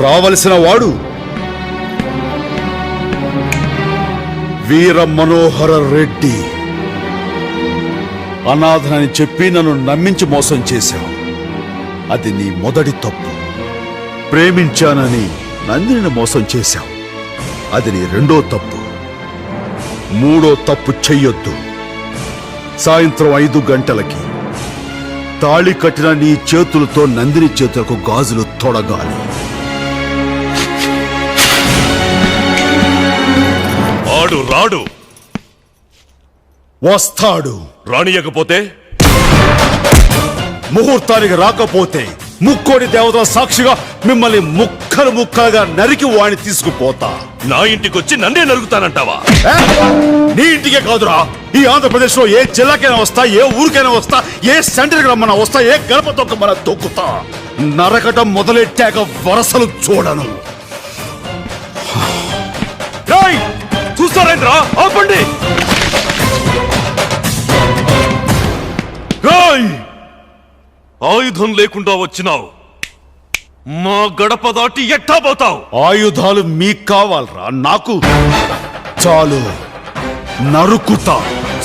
రావలసిన వాడు వీర మనోహర రెడ్డి. అనాథనని చెప్పి నన్ను నమ్మించి మోసం చేశావు. అది నీ మొదటి తప్పు. ప్రేమించానని నందిని మోసం చేశావు. అది నీ రెండో తప్పు. మూడో తప్పు చెయ్యొద్దు. సాయంత్రం 5 గంటలకి తాళి కట్టిన నీ చేతులతో నందిని చేతులకు గాజులు తొడగాలి. ఆడు రాడు, వస్తాడు. రానియకపోతే? ముహూర్తానికి రాకపోతే ముక్కోడి దేవతల సాక్షిగా మిమ్మల్ని ముక్కలు ముక్కలుగా నరికి వాణ్ణి తీసుకుపోతా. నా ఇంటికొచ్చి నన్నే నరుగుతానంటావా? నీ ఇంటికే కాదురా, ఈ ఆంధ్రప్రదేశ్ లో ఏ జిల్లాకైనా వస్తా, ఏ ఊరికైనా వస్తా, ఏ సెంటర్కి రమ్మన్నా వస్తా, ఏ గడప తొక్కమన్నా తొక్కుతా. నరకటం మొదలెట్టాక వరసలు చూడను. చూస్తారేంట్రా? ఆపండి! ఆయుధం లేకుండా వచ్చినావు, మా గడప దాటి ఎట్టా పోతావు? ఆయుధాలు మీకు కావాలరా, నాకు చాలు. నరుకుతా.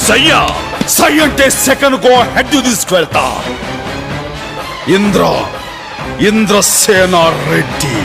సయ్యా! సై అంటే సెకండ్ కో హెడ్ తీసుకువెళ్తా. ఇంద్రసేన రెడ్డి.